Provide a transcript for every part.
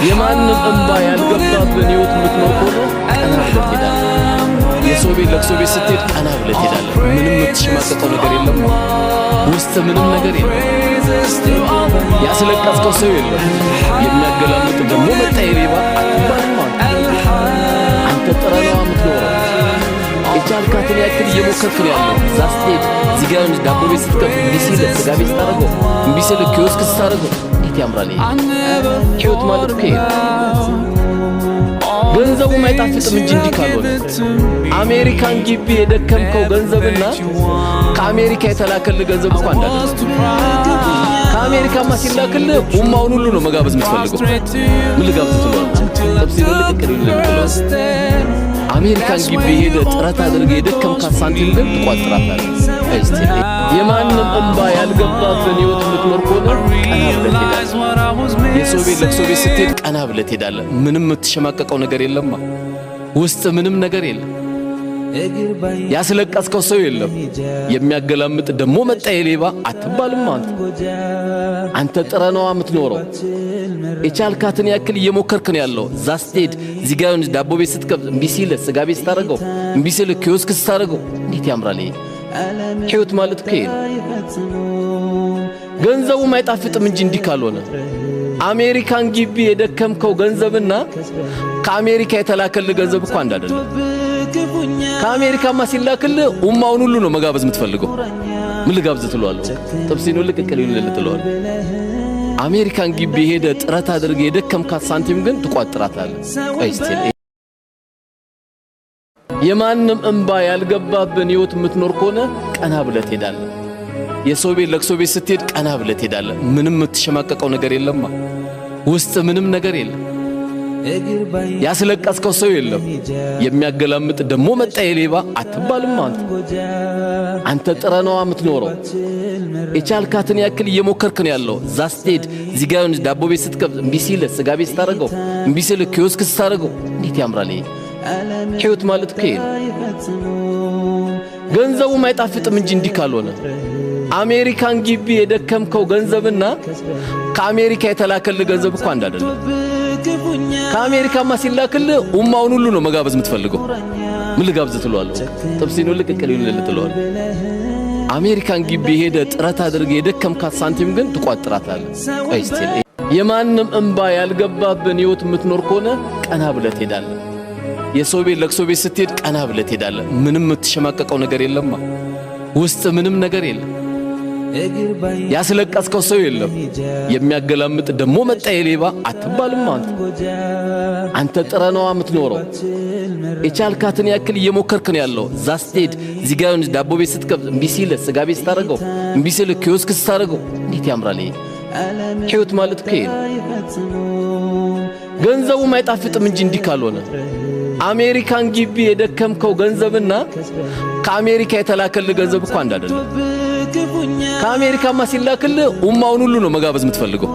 የማንም እንባ ያልገባብን ህይወት የምትኖር ሆኖ ቀና ብለህ ትሄዳለህ። የሰው ቤት ለቅሶ ቤት ስትሄድ ቀና ብለህ ትሄዳለህ። ምንም የምትሸማቀቀው ነገር የለም። ውስጥ ምንም ነገር የለም። ያስለቀስከው ሰው የለም። የሚያገላምጥ ደግሞ መጣ የሌባ አትባልም። አንተ ጥረነዋ የምትኖረው የቻልካትን ያክል እየሞከርክ ነው ያለው። እዛ ስትሄድ እዚህ ጋር ዳቦ ቤት ስትከፍት እምቢ ሲልህ ስጋ ቤት ስታደርገው እምቢ ሲልህ ኪዮስክ ስታደርገው እንዴት ያምራል! ህይወት ማለት እኮ ይሄ ገንዘቡ ማይጣፍጥም እንጂ እንዲህ ካልሆነ አሜሪካን ግቢ የደከምከው ገንዘብና ከአሜሪካ የተላከልህ ገንዘብ እኮ አንድ አይደለም። ከአሜሪካማ ሲላክልህ ኡማውን ሁሉ ነው መጋበዝ የምትፈልገው። ምን ልጋብዝ ትላለህ? ተብሲሉ ልቅቅል ይልልህ። አሜሪካን ግቢ ሄደ ጥረት አድርገህ የደከምካት ሳንቲም ግን ትቋጥራታለህ። እስቲ የማንም እንባ ያልገባብን ህይወት የምትኖር ከሆነ ቀና ብለህ ትሄዳለህ። የሰው ቤት ለቅሶ ቤት ስትሄድ ቀና ብለህ ትሄዳለህ። ምንም የምትሸማቀቀው ነገር የለም። ውስጥ ምንም ነገር የለም። ያስለቀስከው ሰው የለም። የሚያገላምጥ ደግሞ መጣ የሌባ አትባልም። አንተ ጥረነዋ የምትኖረው የቻልካትን ያክል እየሞከርክ ነው ያለው። እዛ ስትሄድ እዚህ ጋር ዳቦ ቤት ስትከፍት እምቢ ሲልህ ስጋ ቤት ስታደርገው እምቢ ሲልህ ኪዮስክ ስታደርገው እንዴት ያምራል! ህይወት ማለት እኮ ይሄ ገንዘቡ ማይጣፍጥም እንጂ እንዲህ ካልሆነ አሜሪካን ግቢ የደከምከው ገንዘብና ከአሜሪካ የተላከልህ ገንዘብ እኮ አንድ አይደለም። ከአሜሪካማ ሲላክልህ ኡማውን ሁሉ ነው መጋበዝ የምትፈልገው። ምን ልጋብዝ ትለዋለህ? ጥብሲኑ ልቅቅል ይልልህ ትለዋለህ። አሜሪካን ግቢ ሄደ ጥረት አድርገህ የደከምካት ሳንቲም ግን ትቋጥራታለህ። ቆይ እስቲ የማንም እንባ ያልገባብን ህይወት የምትኖር ከሆነ ቀና ብለህ ትሄዳለህ። የሰው ቤት ለቅሶ ቤት ስትሄድ ቀና ብለህ ትሄዳለህ። ምንም የምትሸማቀቀው ነገር የለም። ውስጥ ምንም ነገር የለም። ያስለቀስከው ሰው የለም። የሚያገላምጥ ደግሞ መጣ የሌባ አትባልም። አንተ ጥረነዋ የምትኖረው የቻልካትን ያክል እየሞከርክ ነው ያለው። እዛ ስትሄድ እዚህ ጋር ዳቦ ቤት ስትከፍት እምቢ ሲልህ ስጋ ቤት ስታደርገው እምቢ ሲልህ ኪዮስክ ስታደርገው እንዴት ያምራል! ህይወት ማለት እኮ ይሄ ገንዘቡ ማይጣፍጥም እንጂ እንዲህ ካልሆነ አሜሪካን ግቢ የደከምከው ገንዘብና ከአሜሪካ የተላከልህ ገንዘብ እኮ አንድ አይደለም። ከአሜሪካማ ሲላክልህ ኡማውን ሁሉ ነው መጋበዝ የምትፈልገው። ምን ልጋብዝ ትለዋለህ? ጥብሲኑ ልቅቅል ይልልህ ትለዋለህ። አሜሪካን ግቢ ሄደ ጥረት አድርገህ የደከምካት ሳንቲም ግን ትቋጥራታለህ። ቆይ እስቲ የማንም እንባ ያልገባብን ህይወት የምትኖር ከሆነ ቀና ብለህ ትሄዳለህ። የሰው ቤት ለቅሶ ቤት ስትሄድ ቀና ብለህ ትሄዳለህ። ምንም የምትሸማቀቀው ነገር የለም። ውስጥ ምንም ነገር የለም። ያስለቀስከው ሰው የለም። የሚያገላምጥ ደግሞ መጣ የሌባ አትባልም። አንተ ጥረነዋ የምትኖረው የቻልካትን ያክል እየሞከርክ ነው ያለው። እዛ ስትሄድ እዚህ ጋር ዳቦ ቤት ስትከፍት እምቢ ሲልህ ስጋ ቤት ስታደርገው እምቢ ሲልህ ኪዮስክ ስታደርገው እንዴት ያምራል! ህይወት ማለት እኮ ይሄ ገንዘቡ ማይጣፍጥም እንጂ እንዲህ ካልሆነ አሜሪካን ግቢ የደከምከው ገንዘብና ከአሜሪካ የተላከልህ ገንዘብ እኮ አንድ አይደለም። ከአሜሪካማ ሲላክልህ ኡማውን ሁሉ ነው መጋበዝ የምትፈልገው።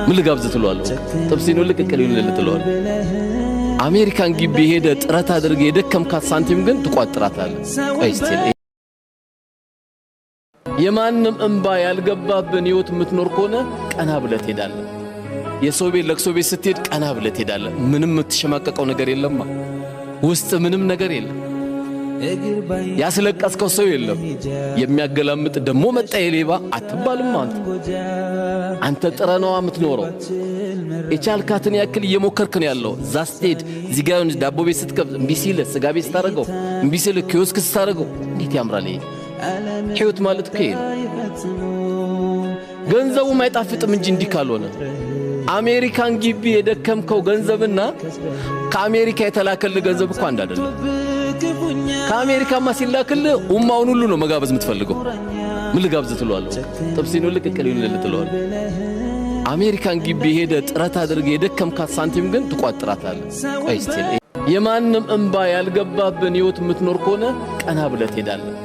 ምን ልጋብዝ ትለዋለህ? ጥብሲኑ ልቅቅል ይልልህ ትለዋለህ። አሜሪካን ግቢ ሄደ ጥረት አድርገህ የደከምካት ሳንቲም ግን ትቋጥራታለህ። ቆይ እስቲ የማንም እንባ ያልገባብን ህይወት የምትኖር ከሆነ ቀና ብለህ ትሄዳለህ። የሰው ቤት ለቅሶ ቤት ስትሄድ ቀና ብለህ ትሄዳለህ። ምንም የምትሸማቀቀው ነገር የለም። ውስጥ ምንም ነገር የለም። ያስለቀስከው ሰው የለም። የሚያገላምጥ ደግሞ መጣ የሌባ አትባልም። አንተ ጥረነዋ የምትኖረው የቻልካትን ያክል እየሞከርክ ነው ያለው። እዛ ስትሄድ እዚህ ጋር ዳቦ ቤት ስትከፍት እምቢ ሲልህ ስጋ ቤት ስታደርገው እምቢ ሲልህ ኪዮስክ ስታደርገው እንዴት ያምራል! ህይወት ማለት እኮ ይሄ ገንዘቡ ማይጣፍጥም እንጂ እንዲህ ካልሆነ አሜሪካን ግቢ የደከምከው ገንዘብና ከአሜሪካ የተላከልህ ገንዘብ እኮ አንድ አይደለም። ከአሜሪካማ ሲላክልህ ኡማውን ሁሉ ነው መጋበዝ የምትፈልገው። ምን ልጋብዝ ትለዋለህ? ጥብሲኑ ልቅቅል ይልልህ ትለዋለህ። አሜሪካን ግቢ ሄደ ጥረት አድርገህ የደከምካት ሳንቲም ግን ትቋጥራታለህ። ቆይ እስቲ የማንም እንባ ያልገባብን ህይወት የምትኖር ከሆነ ቀና ብለህ ትሄዳለህ።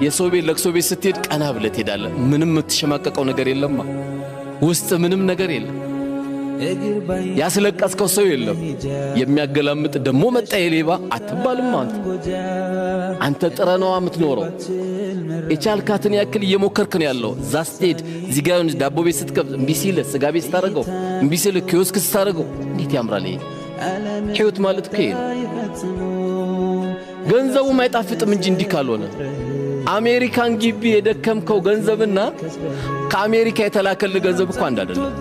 የሰው ቤት ለቅሶ ቤት ስትሄድ ቀና ብለህ ትሄዳለህ። ምንም የምትሸማቀቀው ነገር የለም። ውስጥ ምንም ነገር የለም። ያስለቀስከው ሰው የለም የሚያገላምጥ ደሞ መጣ የሌባ አትባልም አንተ ጥረነዋ የምትኖረው የቻልካትን ያክል እየሞከርክ ነው ያለው ዛስቴድ ዚጋውን ዳቦ ቤት ስትከብ እምቢሲል ስጋ ቤት ታረጋው እምቢሲል ኪዮስክ ስታረጋው እንዴት ያምራል ይሄ ህይወት ማለት እኮ ገንዘቡ ማይጣፍጥም እንጂ እንዲህ ካልሆነ አሜሪካን ግቢ የደከምከው ገንዘብና ከአሜሪካ የተላከልህ ገንዘብ እኮ አንድ አይደለም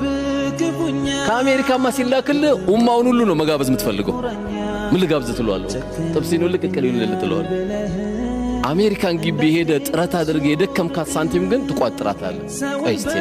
ከአሜሪካማ ሲላክልህ ኡማውን ሁሉ ነው መጋበዝ የምትፈልገው ምን ልጋብዝ ትለዋለህ ጥብሲን ሁሉ ቅቅል ይሁን ትለዋለህ አሜሪካን ግቢ ሄደ ጥረት አድርገህ የደከምካት ሳንቲም ግን ትቋጥራታለህ ቆይ እስቲ